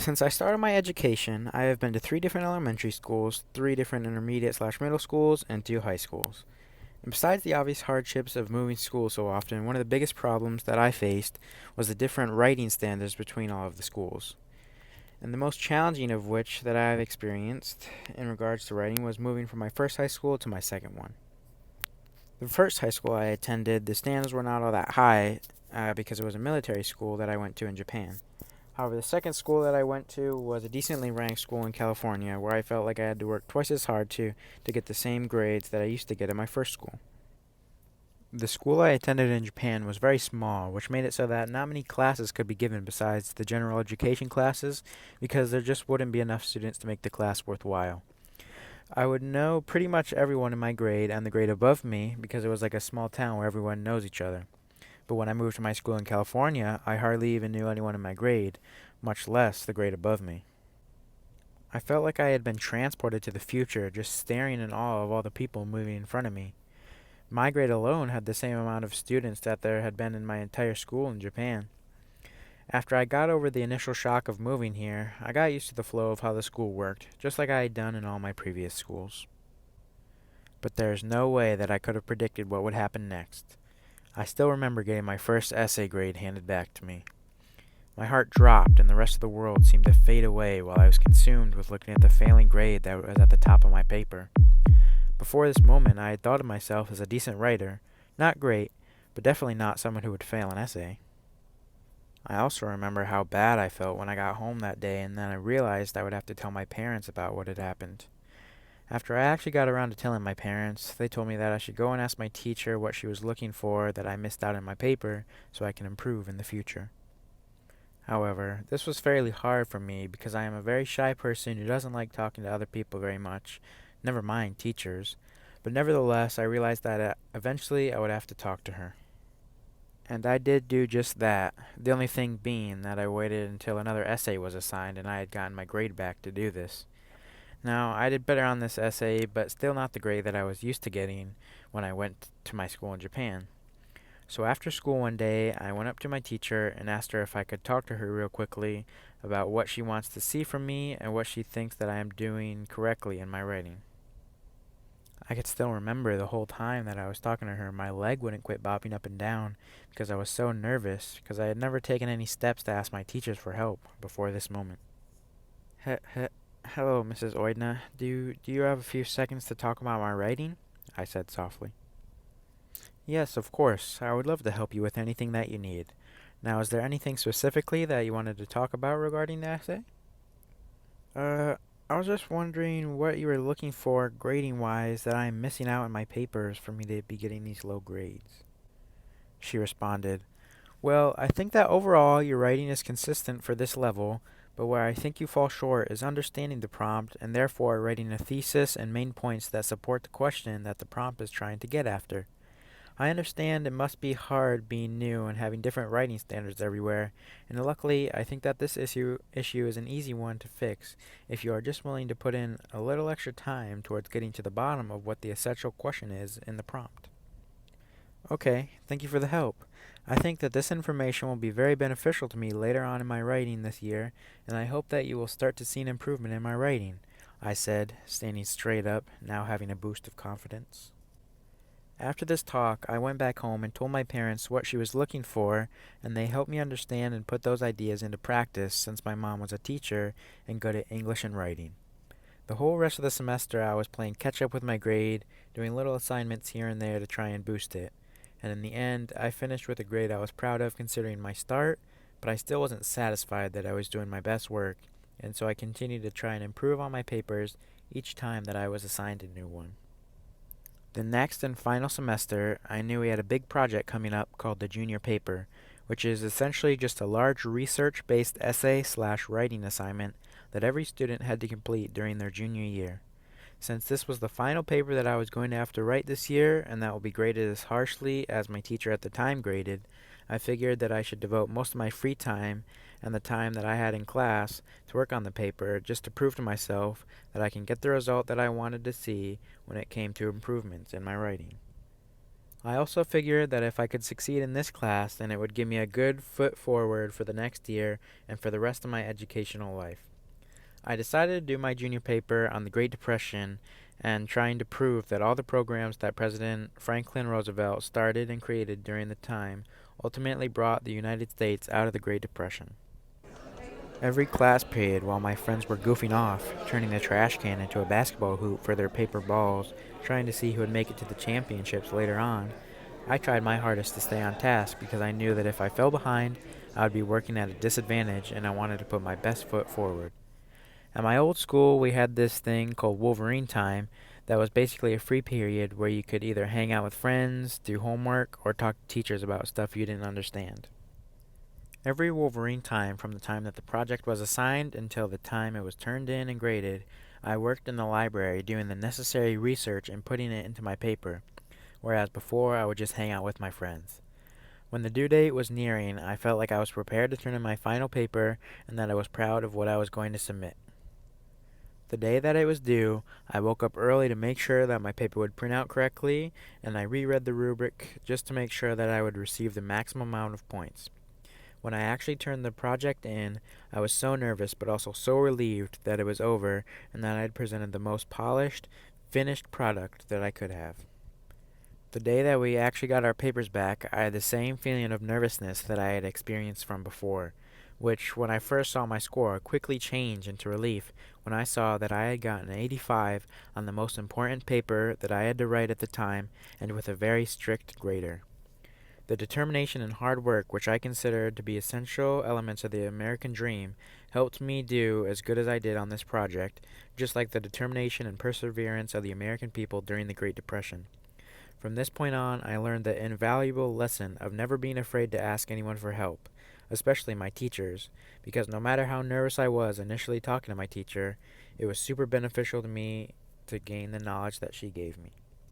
Since I started my education, I have been to three different elementary schools, three different intermediate/middle schools, and two high schools. And besides the obvious hardships of moving schools so often, one of the biggest problems that I faced was the different writing standards between all of the schools. And the most challenging of which that I've experienced in regards to writing was moving from my first high school to my second one. The first high school I attended, the standards were not all that high because it was a military school that I went to in Japan. However, the second school that I went to was a decently ranked school in California where I felt like I had to work twice as hard to get the same grades that I used to get at my first school. The school I attended in Japan was very small, which made it so that not many classes could be given besides the general education classes because there just wouldn't be enough students to make the class worthwhile. I would know pretty much everyone in my grade and the grade above me because it was like a small town where everyone knows each other. But when I moved to my school in California, I hardly even knew anyone in my grade, much less the grade above me. I felt like I had been transported to the future, just staring in awe of all the people moving in front of me. My grade alone had the same amount of students that there had been in my entire school in Japan. After I got over the initial shock of moving here, I got used to the flow of how the school worked, just like I had done in all my previous schools. But there's no way that I could have predicted what would happen next. I still remember getting my first essay grade handed back to me. My heart dropped, and the rest of the world seemed to fade away while I was consumed with looking at the failing grade that was at the top of my paper. Before this moment, I had thought of myself as a decent writer, not great, but definitely not someone who would fail an essay. I also remember how bad I felt when I got home that day, and then I realized I would have to tell my parents about what had happened. After I actually got around to telling my parents, they told me that I should go and ask my teacher what she was looking for that I missed out in my paper so I can improve in the future. However, this was fairly hard for me because I am a very shy person who doesn't like talking to other people very much, never mind teachers, but nevertheless I realized that eventually I would have to talk to her. And I did do just that, the only thing being that I waited until another essay was assigned and I had gotten my grade back to do this. Now, I did better on this essay, but still not the grade that I was used to getting when I went to my school in Japan. So after school one day, I went up to my teacher and asked her if I could talk to her real quickly about what she wants to see from me and what she thinks that I am doing correctly in my writing. I could still remember the whole time that I was talking to her, my leg wouldn't quit bobbing up and down because I was so nervous because I had never taken any steps to ask my teachers for help before this moment. He- he- Hello, Mrs. Oidna. Do you have a few seconds to talk about my writing? I said softly. Yes, of course. I would love to help you with anything that you need. Now, is there anything specifically that you wanted to talk about regarding the essay? Uh, I was just wondering what you were looking for grading wise that I am missing out in my papers for me to be getting these low grades. She responded, well, I think that overall your writing is consistent for this level, but where I think you fall short is understanding the prompt and therefore writing a thesis and main points that support the question that the prompt is trying to get after. I understand it must be hard being new and having different writing standards everywhere, and luckily I think that this issue is an easy one to fix if you are just willing to put in a little extra time towards getting to the bottom of what the essential question is in the prompt. Okay, thank you for the help. I think that this information will be very beneficial to me later on in my writing this year, and I hope that you will start to see an improvement in my writing, I said, standing straight up, now having a boost of confidence. After this talk, I went back home and told my parents what she was looking for, and they helped me understand and put those ideas into practice since my mom was a teacher and good at English and writing. The whole rest of the semester, I was playing catch up with my grade, doing little assignments here and there to try and boost it. And in the end, I finished with a grade I was proud of considering my start, but I still wasn't satisfied that I was doing my best work, and so I continued to try and improve on my papers each time that I was assigned a new one. The next and final semester, I knew we had a big project coming up called the junior paper, which is essentially just a large research-based essay/writing assignment that every student had to complete during their junior year. Since this was the final paper that I was going to have to write this year, and that will be graded as harshly as my teacher at the time graded, I figured that I should devote most of my free time and the time that I had in class to work on the paper just to prove to myself that I can get the result that I wanted to see when it came to improvements in my writing. I also figured that if I could succeed in this class, then it would give me a good foot forward for the next year and for the rest of my educational life. I decided to do my junior paper on the Great Depression and trying to prove that all the programs that President Franklin Roosevelt started and created during the time ultimately brought the United States out of the Great Depression. Every class period, while my friends were goofing off, turning the trash can into a basketball hoop for their paper balls, trying to see who would make it to the championships later on, I tried my hardest to stay on task because I knew that if I fell behind, I would be working at a disadvantage and I wanted to put my best foot forward. At my old school, we had this thing called Wolverine Time that was basically a free period where you could either hang out with friends, do homework, or talk to teachers about stuff you didn't understand. Every Wolverine time, from the time that the project was assigned until the time it was turned in and graded, I worked in the library doing the necessary research and putting it into my paper, whereas before I would just hang out with my friends. When the due date was nearing, I felt like I was prepared to turn in my final paper and that I was proud of what I was going to submit. The day that it was due, I woke up early to make sure that my paper would print out correctly, and I reread the rubric just to make sure that I would receive the maximum amount of points. When I actually turned the project in, I was so nervous but also so relieved that it was over and that I had presented the most polished, finished product that I could have. The day that we actually got our papers back, I had the same feeling of nervousness that I had experienced from before, which, when I first saw my score, quickly changed into relief when I saw that I had gotten an 85 on the most important paper that I had to write at the time and with a very strict grader. The determination and hard work, which I considered to be essential elements of the American dream, helped me do as good as I did on this project, just like the determination and perseverance of the American people during the Great Depression. From this point on, I learned the invaluable lesson of never being afraid to ask anyone for help, especially my teachers, because no matter how nervous I was initially talking to my teacher, it was super beneficial to me to gain the knowledge that she gave me.